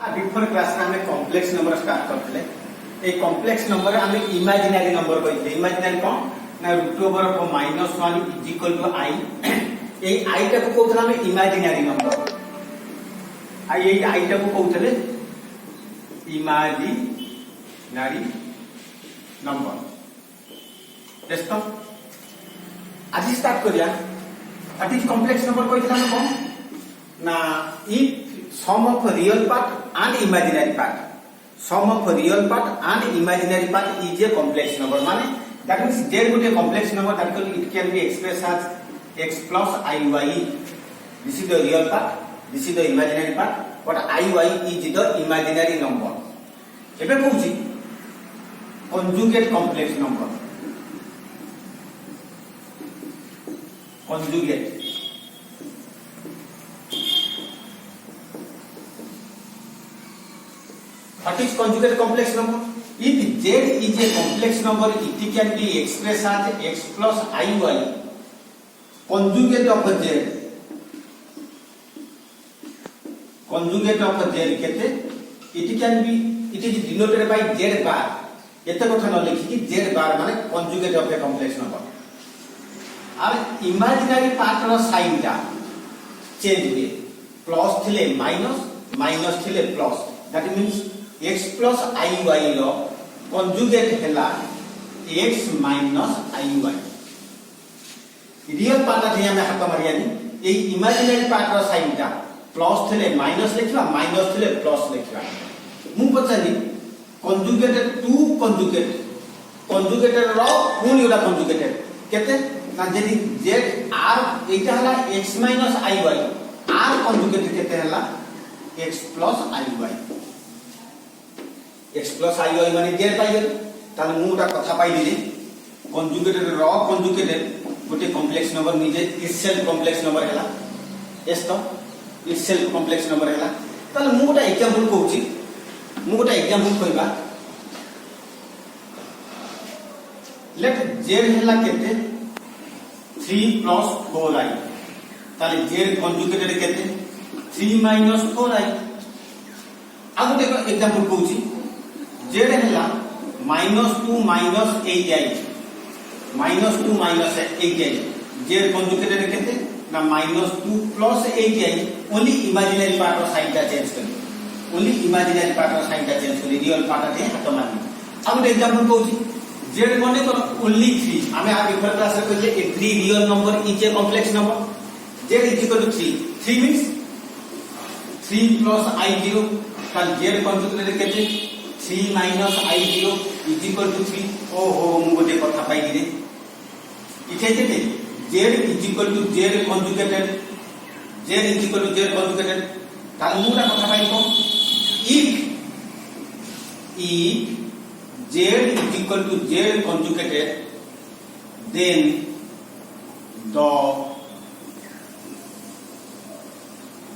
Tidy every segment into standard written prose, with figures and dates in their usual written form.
Before class में हमें complex number start करते ए कॉम्प्लेक्स नंबर हमें इमेजिनरी नंबर कहते इमेजिनरी कौन ना √(-1) इज इक्वल टू आई ए आई टा को कहते हमें इमेजिनरी नंबर आई टा को कहते इमेजिनरी नंबर टेस्ट आज स्टार्ट करिया व्हाट इज कॉम्प्लेक्स नंबर कहते हमें कौन ना if sum of real part and imaginary part sum of real part and imaginary part is a complex number माने that means z गोटे complex number that it can be expressed as x plus iy this is the real part this is the imaginary part but iy is the imaginary number एबे कहूची conjugate complex number conjugate What is conjugate complex number? If z is a complex number, it can be expressed as x plus iy. Conjugate of z. Conjugate of z कहते it can be it is denoted by z bar. एते कथा न लिखि कि z bar माने conjugate of a complex number. और imaginary part रो sign टा चेंज हुए प्लस थिले माइनस माइनस थिले plus that means x plus iy रो conjugate हैला x minus iy real part जे हमें हाथ मारियानी ए इमेजिनरी पार्ट रो साइन टा प्लस थिले माइनस लिखला माइनस थिले प्लस लिखला मु पछानी conjugated टू conjugated रो पुनी उडा conjugated केते ना जदी z r एटा हला x minus iy r conjugated केते हला x plus iy x plus iy माने z पाइल ताले मुटा कथा पाइली conjugated रो conjugated गोटे कॉम्प्लेक्स नंबर निजे itself कॉम्प्लेक्स नंबर हैला एस तो itself कॉम्प्लेक्स नंबर हैला ताले मुटा एग्जांपल कहूची मुटा एग्जांपल कहबा लेट z हैला केते 3 plus 4i ताले z conjugated केते 3 minus 4i आ गोटे एग्जांपल कहूची z हैला -2 minus 8i -2 minus 8i z conjugated केते ना -2 plus 8i only imaginary part of sine टा चेंज करी only imaginary part of sine टा चेंज करी रियल पार्ट टे हाथ मारनी आ गोटे एग्जांपल कहूची z कोने तो ओनली 3 हमें आ बिफोर क्लास रे कहले a 3 real number is a complex number z is equal to 3 means 3 plus i0 काल z conjugated केते 3 minus i0 is equal to 3 ओहो मु गोटे कथा पाइ दिले इथे केते z is equal to z conjugated z is equal to z conjugated ताल मुटा कथा पाइ को if z is equal to z conjugated then the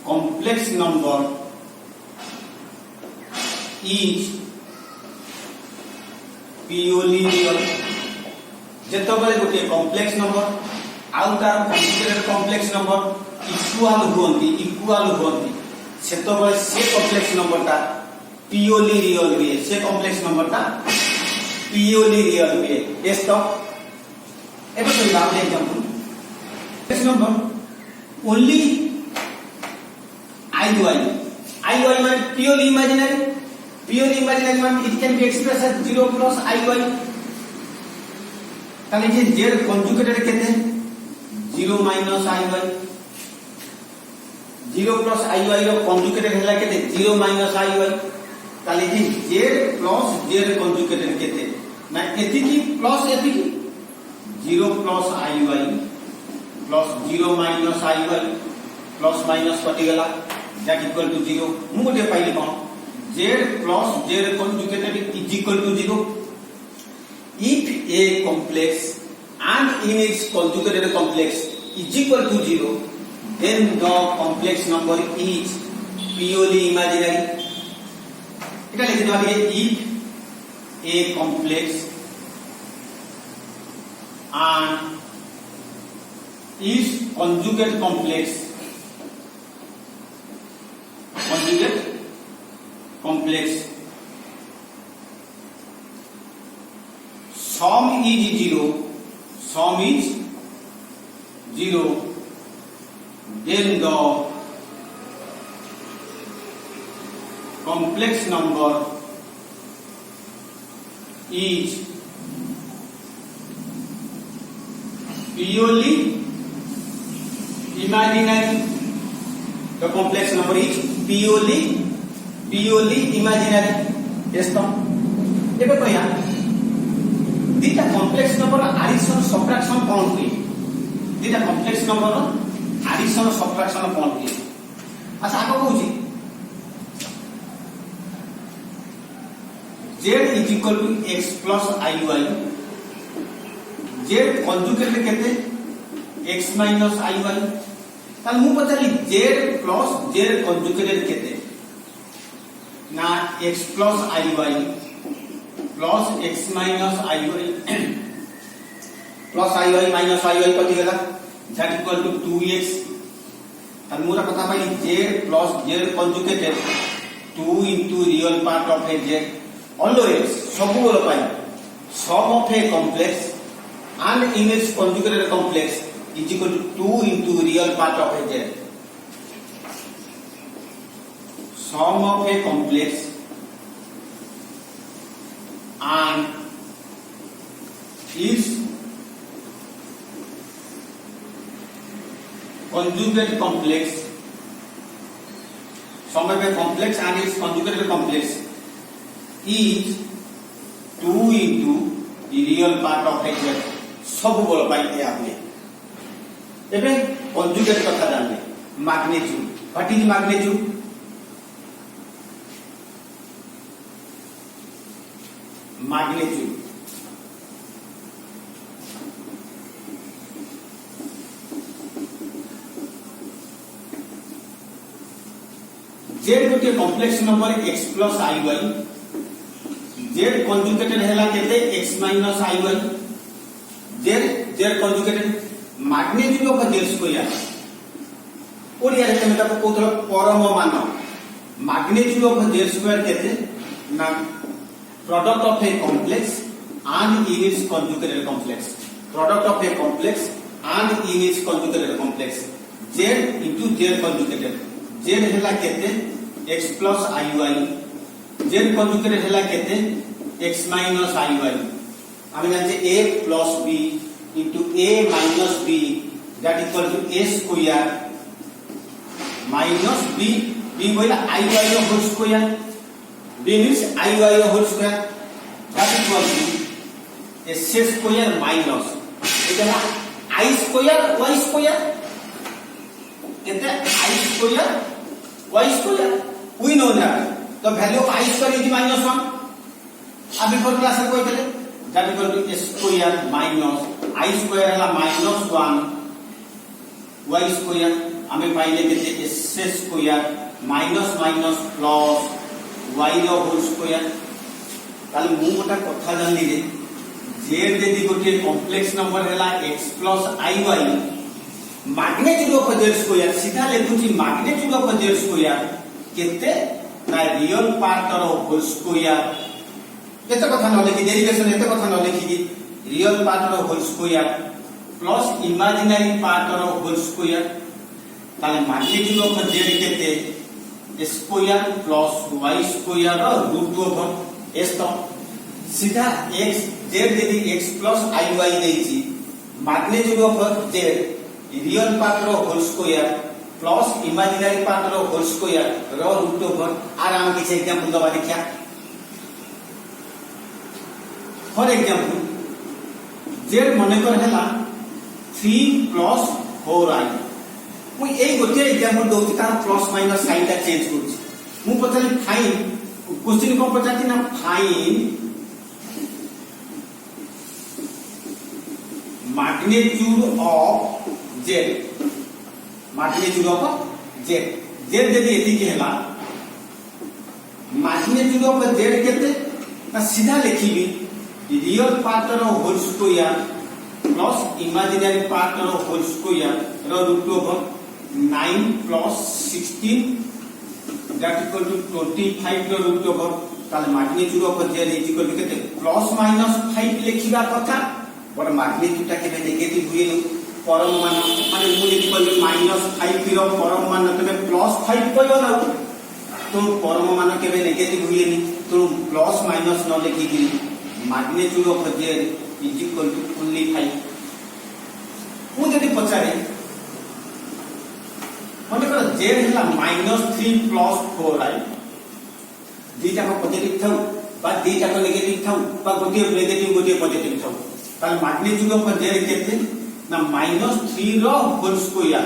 complex number is purely real जेतबले गोटे कॉम्प्लेक्स नंबर आउ तार कंजुगेटेड कॉम्प्लेक्स नंबर इक्वल होंती सेतबले से complex number ता purely real हुए से कॉम्प्लेक्स नंबर ता purely real हुए एस तो एबे तो बात example complex number only iy माने purely imaginary means it can be expressed as 0 plus iy ताले जे z conjugated केते 0 minus iy 0 plus iy रो conjugated हैला केते 0 minus iy ताले जे z plus z conjugated केते ना एति की प्लस एति की 0 plus iy plus 0 minus iy plus minus कटि गेला that equal to 0 मु गोटे पाइली कोन z plus z conjugated is equal to 0 if a complex and in its conjugated complex is equal to 0 then the complex number is purely imaginary এটা লিখে দেওয়া আছে if a complex and its conjugate complex complex. Sum is 0. Sum is 0. Then the complex number is purely imaginary. The complex number is purely imaginary. Yes, no? ଏବେ କହିବା ଦିଟା complex number addition ସବଟ୍ରାକ୍ସନ କଣ ହୁଏ? ଦିଟା କମ୍ପ୍ଲେକ୍ସ ନମ୍ବର ଆଡିସନ ସବଟ୍ରାକ୍ସନ କଣ ହୁଏ? ଆଚ୍ଛା ଆଗ କହୁଛି z is equal to x plus iy. z conjugate केते x minus iy. ताल मु पचाली z plus z conjugate केते ना x plus iy plus x minus iy plus iy minus iy कथि गेला that equal to 2x. ताल मुरा कथा पाइली z plus z conjugate 2 into real part of a z. Always सब बोल पाई sum of a complex and image conjugated complex is equal to 2 into real part of a z. Sum of a complex and its conjugate complex. Sum of a complex and its conjugated complex is 2 into the real part of x. सब बोल पाई आपने एबे conjugate कथा जानले magnitude. What is magnitude? Magnitude z गोटे complex number x plus iy. z conjugated हैला केते x minus iy. z conjugated magnitude of z square. Odia रे तमे ताको कोथलो परम मान. magnitude of z square केते ना product of a complex and its conjugated complex. Product of a complex and its conjugated complex. z into z conjugated. z हैला केते x plus iy. z conjugated हैला केते x minus iy. आमे जानते a plus b into a minus b that equal to a square minus b. b बोला iy whole square. b means iy whole square that equal to s square minus इतना I square y square कितने I square y square. We know that the value of I square is -1. अब before class में कोई चले that equal to s square minus I square है -1 y square. हमें पाइले कितने s square minus minus plus y रो whole square. ताले मु गोटा कथा जानली रे z यदि गोटे कॉम्प्लेक्स नंबर हैला x plus iy magnitude of z square सीधा लेखुची मैग्नीट्यूड ऑफ z स्क्वायर केते ना रियल पार्ट रो होल स्क्वायर. केते कथा न लिखि डेरिवेशन एते कथा न लिखि रियल पार्ट रो whole square plus imaginary part रो होल स्क्वायर. ताले मैग्नीट्यूड ऑफ z केते स्क्वायर प्लस y स्क्वायर रो रूट ओवर s. तो सीधा x z यदि x plus iy देछि magnitude of z real part रो whole square plus imaginary part रो होल स्क्वायर रो रूट ओवर. आराम के एग्जांपल दबा देखिया. फॉर एग्जांपल z मने कर हैला 3 plus 4i. मु ए गोटे एग्जांपल दोति तार प्लस माइनस साइन ता चेंज करछि. मु पछाली फाइन क्वेश्चन को पछाती ना fine magnitude of z. magnitude of z यदि एति के हैला magnitude of z केते ना सीधा लिखिबी रियल पार्ट रो whole square plus imaginary part रो होल स्क्वायर रो root over 9 plus 16 that equal to 25 ର ରୁଟ୍ ଓଭର ତାହେଲେ magnitude of z is equal to କେତେ प्लस माइनस 5 लिखिबा କଥା बट magnitude टा केबे नेगेटिव हुए परम मान माने मु यदि कहली -5 ର परम मान तबे +5 कहबो ना तो परम मान केबे नेगेटिव हुए तो प्लस माइनस न लिखि कि magnitude of z is equal to only 5 मु यदि पचारे मने कर z हला -3 + 4i दीटा को पॉजिटिव थाउ बा दीटा को नेगेटिव थाउ बा गोटे नेगेटिव गोटे पॉजिटिव थाउ ताल मैग्नीट्यूड ऑफ z केते ना -3 रो होल स्क्वायर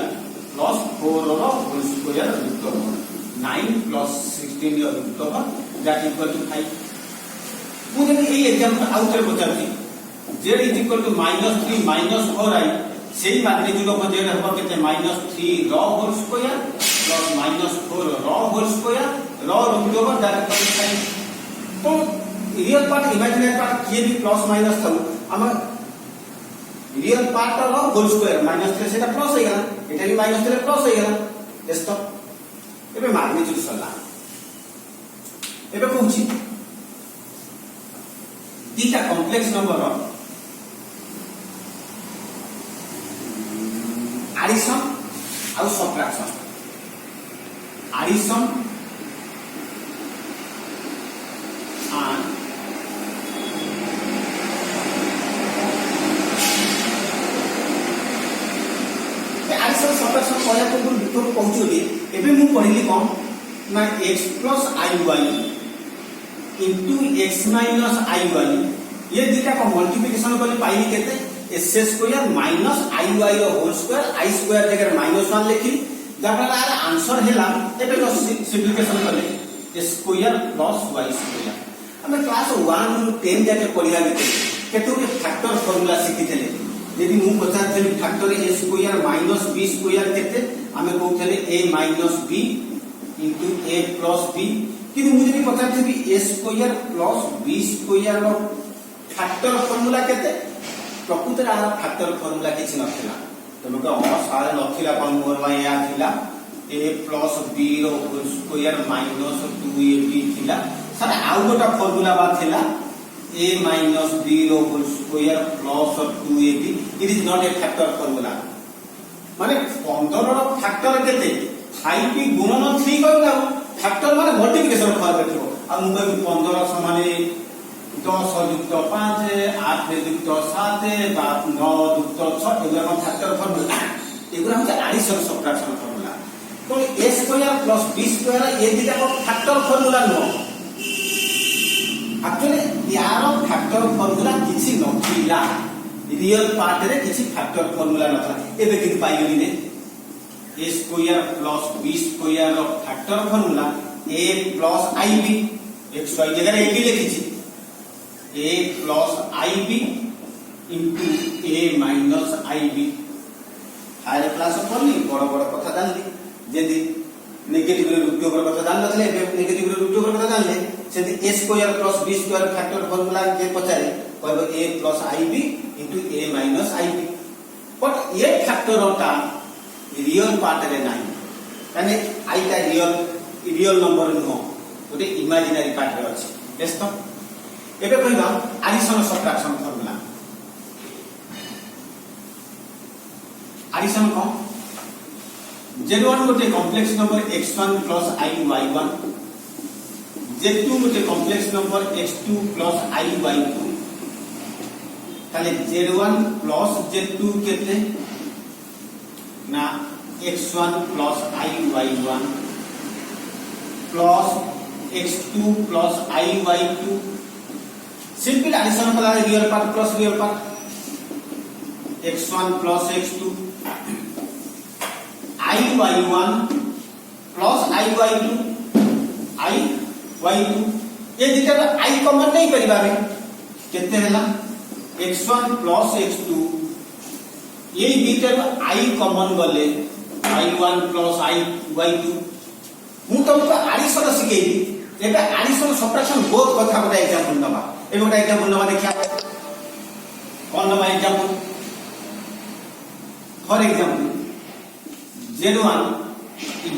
प्लस 4 रो होल स्क्वायर रूट ओवर 9 + 16 रो root over that equal to 5 मुझे ए एग्जांपल आउटर बताती z is equal to -3 - 4i सेही मैग्नीट्यूड ऑफ z हबो केते -3 रो होल स्क्वायर प्लस -4 रो होल स्क्वायर रो root over that equal to 5 तो रियल पार्ट इमेजिनरी पार्ट किए भी प्लस माइनस था हम रियल पार्ट रो होल स्क्वायर -3 सेटा प्लस हो गला एटा भी -3 प्लस हो गला यस तो एबे मैग्नीट्यूड सरला एबे कहूची दीटा कॉम्प्लेक्स नंबर रो एडिशन और सबट्रैक्शन एडिशन सबट्रैक्शन कहया तो लिखो कहउछोली एबे मु पढिली कोन ना x + iy into x - iy ये दिटा को मल्टीप्लिकेशन करले पाइली केते s² - iy रो होल स्क्वायर i स्क्वायर जगह -1 लिखी दैट आंसर हैला एबे तो सिम्प्लिफिकेशन करले s² + y स्क्वायर हम क्लास 1 ରୁ 10 जाके पढिया केते फैक्टर फार्मूला सिखिथले यदि मु पचारथि factor a square - b square केते हमें कहउथले a - b into a + b किंतु मु यदि पचारथि a स्क्वायर + b स्क्वायर रो फैक्टर फार्मूला केते प्रकृत रा फैक्टर फार्मूला किछि नथिला तमे को सारे नथिला कोन मोर वा या थिला a + b रो होल स्क्वायर -2ab थिला सारे आउ गोटा फार्मूला बा थिला a - b रो whole square plus 2ab it is not a factor formula माने 15 रो फैक्टर केते 5p गुणन 3 करना फैक्टर माने मल्टीप्लिकेशन कर देखो आ मु 15 समान 10 + 5 8 + 7 9 + 6 एगुरा फैक्टर फार्मूला एगुरा हम एडिशन सबट्रैक्शन फार्मूला तो a स्क्वायर + b स्क्वायर ये दिटा को फैक्टर फार्मूला नो एक्चुअली यार फैक्टर फार्मूला किछि नथिला रियल पार्ट रे किछि फैक्टर फार्मूला नथा एबे कि पाइली ने a स्क्वायर + b स्क्वायर रो factor formula a + ib x y जगह ab लिखिछि a + ib into a - ib higher class पढली बड़ बड़ कथा जानली जेदी नेगेटिव रे रूट ओवर कथा जान नथले नेगेटिव रे रूट ओवर कथा जानले सेदी a square + b square factor formula के पचारे कहबो a + ib into a - ib but ये फैक्टर होता रियल पार्ट रे नाही माने i का रियल नंबर नो गोटे इमेजिनरी पार्ट रे अछि बेस तो एबे कहबा एडिशन सबट्रैक्शन फार्मूला एडिशन को z1 गोटे complex number x1 + iy1 z2 गोटे कॉम्प्लेक्स नंबर x2 + iy2 ताले z1 + z2 केते ना x1 + iy1 plus x2 + iy2 simple addition कला real part plus real part x1 + x2 iy1 + iy2 iy2 ये दिटा i common नहीं करिबा रे केते हला x1 + x2 ये दिटा i कॉमन गले i1 + iy2 मु तुमको एडिशन सिखेई एबे एडिशन सबट्रैक्शन बहुत कथा बता एग्जांपल नबा एबे गोटा एग्जांपल नबा देखिया कोन नबा example for example z1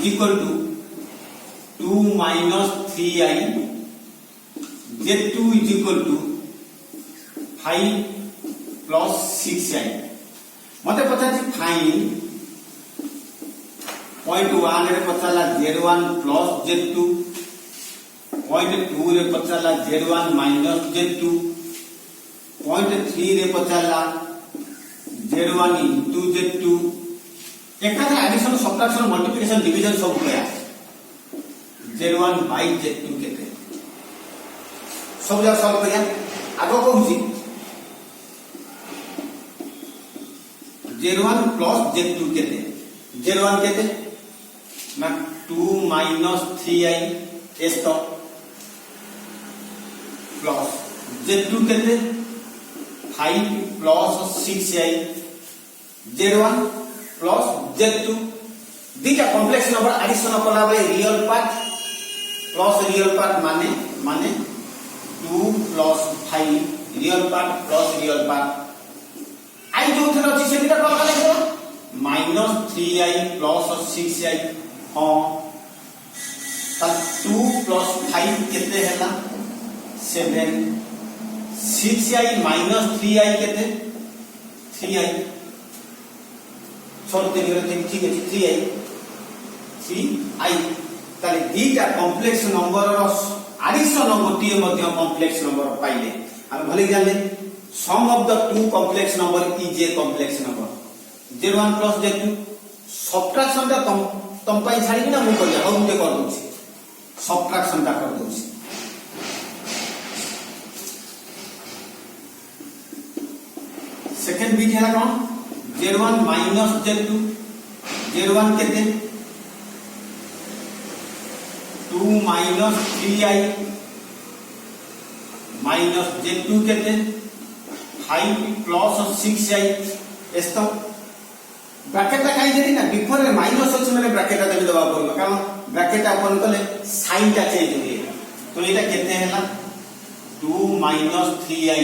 = 2 minus 3i z2 is equal to 5 plus 6i मते पता छी फाइन पॉइंट 1 रे पचाला z1 plus z2 पॉइंट 2 रे पचाला z1 minus z2 पॉइंट 3 रे पचाला z1 into z2 एकारे एडिशन सब्ट्रैक्शन मल्टीप्लिकेशन डिवीजन सब कया z1 by z2 केते सब जा सॉल्व करिया आगो कहूची z1 plus z2 केते z1 केते ना 2 minus 3i s तो प्लस z2 केते 5 plus 6i z1 plus z2 दीटा कॉम्प्लेक्स नंबर एडिशन कला बेले real part plus real part माने 2 plus 5 real part plus real part आई जो थन अछि सेटा कला लेखो -3i plus 6i हां त 2 plus 5 केते हैला 7 6i minus 3i केते 3i छोटे निरे ठीक है 3i ताले दीटा कॉम्प्लेक्स नंबर रो एडिशन गोटिए मध्ये कॉम्प्लेक्स नंबर पाइले हम भले जानले sum of the two complex number is a complex number z1 plus z2 subtraction ता तम पाई छाडी ना मु करिया हम ते कर दूची सब्ट्रैक्शन ता कर दूची सेकंड बीट है कौन z1 minus z2 z1 केते 2 minus 3i minus z2 केते 5 plus 6i एस्तो ब्रैकेट ता काई देरी ना बिफोर रे माइनस अछि माने ब्रैकेट ता दबा पड़ो कारण ब्रैकेट अपन कले साइन ता चेंज होई तो एटा केते हैला 2 minus 3i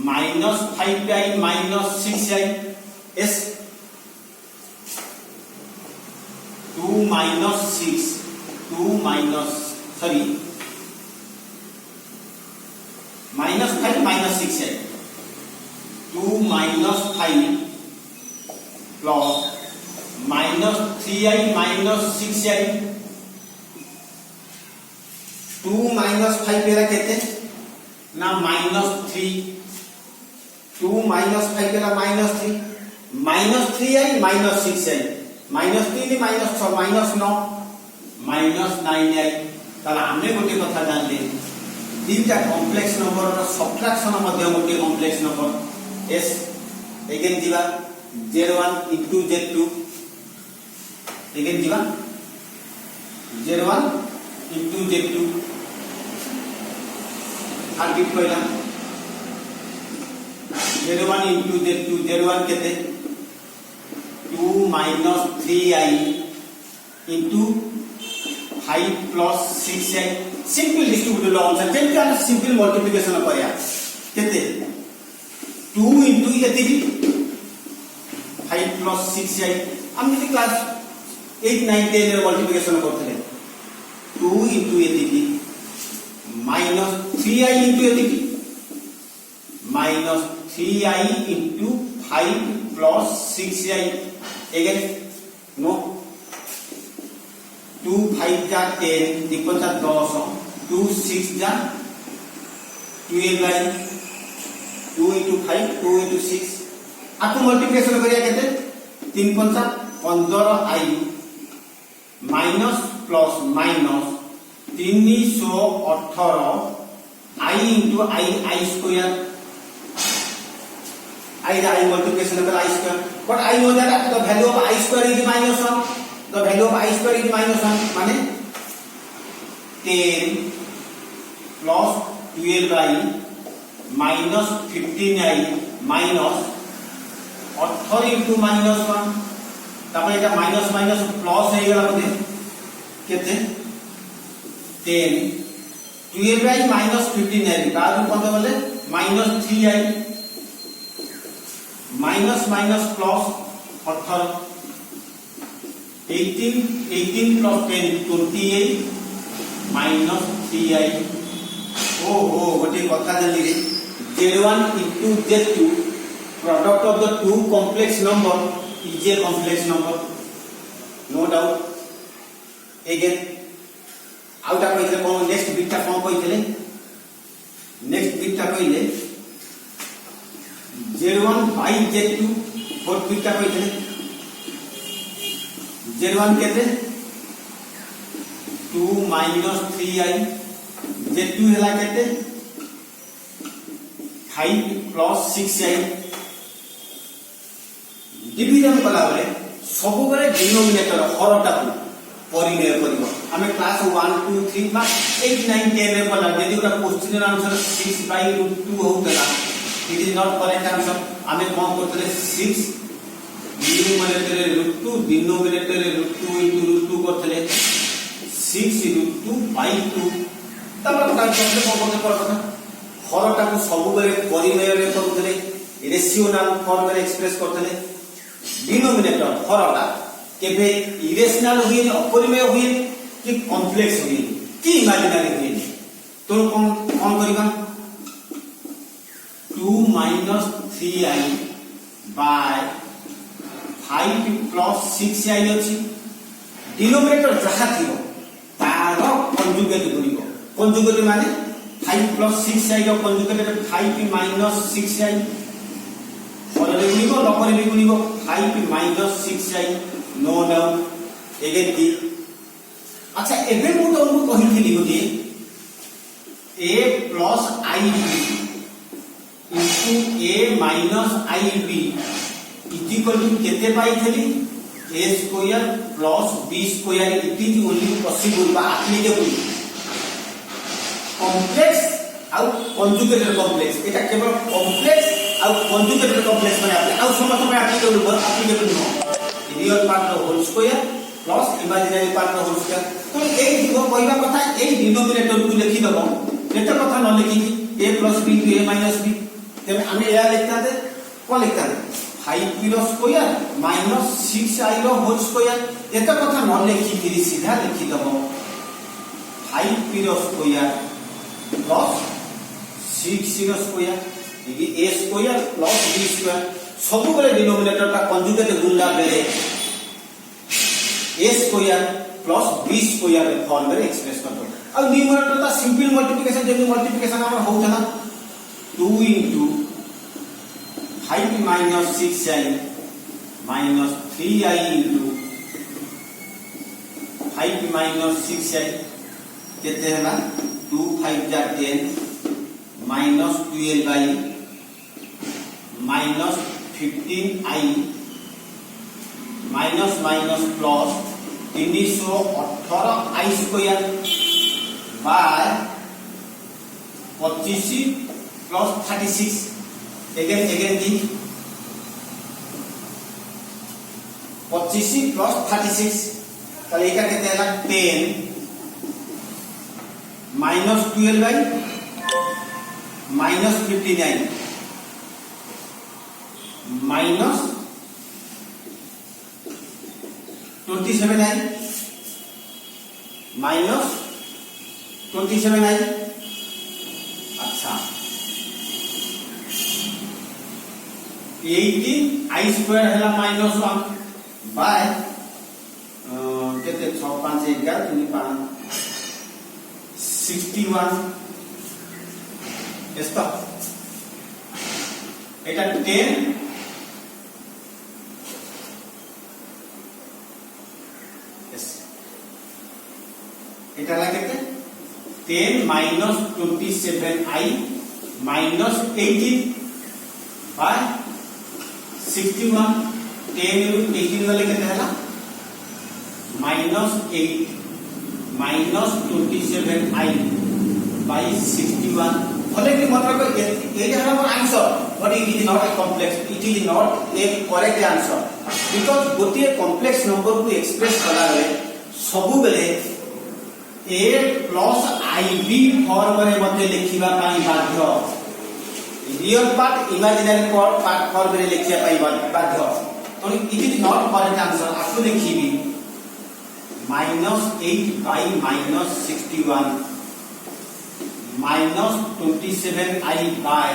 minus 5i minus 6i s 2 minus 6 2 minus sorry minus 5 minus 6i 2 minus 5 plus minus 3i minus 6i 2 minus 5 पेरा केते ना -3 2 minus 5 पेरा -3 -3i minus 6i -3 minus 6 -9 -9i ताला हमने गोटे कथा जानले तीनटा कॉम्प्लेक्स नंबर रो सब्ट्रैक्शन मध्ये गोटे कॉम्प्लेक्स नंबर s अगेन दिबा z1 into z2 अगेन दिबा z1 into z2 are bit कोइला z1 into z2 z1 केते 2 minus 3i into 5 plus 6i simple distributed answer जेंति हम सिंपल मल्टीप्लिकेशन करिया केते 2 into एति 5 plus 6i हम जति क्लास 8 9 10 रे मल्टीप्लिकेशन करथले 2 into एति minus 3i into एति minus 3i into 5 plus 6i again no 2 5 जा 10 दिपचा 10 2 6 जा 12i 2 into 5 2 into 6 आपको मल्टीप्लिकेशन करिया केते 3 5 15i minus plus minus 318 i into i square I multiplication of I square. But I know that the value of I square is minus 1. The value of I square is minus 1. माने 10 plus 12i minus 15i minus 18 into minus 1. तापर एटा minus minus plus हे गला बोले केते 10 12i minus 15i तार कोन बोले minus 3i minus minus plus 18 18 plus 10 28 minus 3i. ओहो गोटे कथा जानी रे z1 into z2 product of the two complex number is a complex number, no doubt. Again outta कहिले कोन नेक्स्ट बिटटा कोन कहिले नेक्स्ट बिटटा कहिले z1 by z2 फोर्थ बिटटा कहिले z1 केते 2 minus 3i z2 हला केते 5 plus 6i. डिवीजन कला बेले सब बेले डिनोमिनेटर हरटा को परिमेय करिवो हमें क्लास 1 2 3 बा 8 9 10 रे कला यदि ओटा क्वेश्चन आंसर 6/√2 होतला it is not correct answer. हमें कोन करतले 6 न्यूमरेटर रे √2 डिनोमिनेटर रे √2 into √2 करतले 6√2/2 तब का सबसे कोन करतले हरटा को सब बेले परिमेय रे करतले रेशियोनल फॉर्म रे एक्सप्रेस करतले. डिनोमिनेटर हरटा केबे इरेशनल हुए अपरिमेय हुए कि कॉम्प्लेक्स हुए कि इमेजिनरी हुए तो कौन करिबा 2 minus 3i by 5 plus 6i अछि. डिनोमिनेटर जहा थिबो तार कंजुगेट गुनिबो. कंजुगेट माने 5 plus 6i रो कंजुगेट 5 minus 6i फलरे गुनिबो नकरे भी गुनिबो 5 minus 6i. No doubt. Again की अच्छा एबे मु तुमको कहिथिली गोटे a plus ib into a minus ib is equal to केते पाइथली a square plus b square. It is only possible बा एप्लीकेबल कॉम्प्लेक्स आउ कंजुगेटेड कॉम्प्लेक्स. एटा केवल कॉम्प्लेक्स आउ कंजुगेटेड कॉम्प्लेक्स माने आउ समस्त में एप्लीकेबल नो रियल पार्ट रो whole square plus imaginary part रो होल स्क्वायर. तो एई दिगो कहबा कथा एई डिनोमिनेटर को लिखि दबो एते कथा न लिखि a plus b to a minus b तबे हमें या लिखता दे को लिखता दे 5p रो स्क्वायर minus 6i रो होल स्क्वायर. एते कथा न लिखि फिर सीधा लिखि दबो 5p रो स्क्वायर प्लस 6 रो स्क्वायर ये a square plus b square. सब बेले डिनोमिनेटर का कंजुगेट गुणला बेले a square plus b square form में एक्सप्रेस कर दो. अब न्यूमरेटर का सिंपल मल्टीप्लिकेशन जब मल्टीप्लिकेशन हमर होता ना 2 into 5 minus 6i minus 3i into 5 minus 6i केते हला 2 5 जा 10 minus 12i minus 15i minus minus plus 318i square by 25 plus 36. again the 25 plus 36 ताले एका केते हला 10 minus 12i minus 59 minus 27i minus 27i. अच्छा 18i स्क्वायर हला minus 1 by केते 6 5 11 2 5 61 Esta Etah 10 Etah लागेते 10 minus 27i minus 18 by 61. 10 18 वाले कितने है ना minus 8 minus 27i by 61. भले कि मतलब ये है हमारा answer but it is not a complex, it is not a correct answer because गोटे complex number को express कला गए सबु बेले a plus ib फॉर्म रे मते लिखिबा पाई बाध्य. Real part imaginary part form रे लिखिया पाई बाध्य. तो it is not correct answer. आपको लिखिबी minus 8 by minus 61 minus 27i by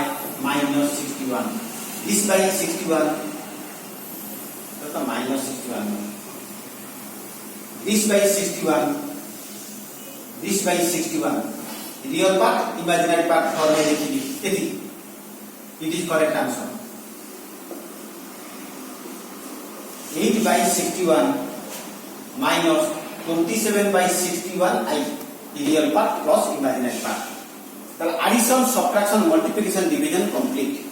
minus 61. This by 61, that's a minus 61. This by 61, this by 61. Real part, imaginary part for me. It is correct answer. 8 by 61 minus 27 by 61i. Real part plus imaginary part. The addition, subtraction, multiplication, division complete.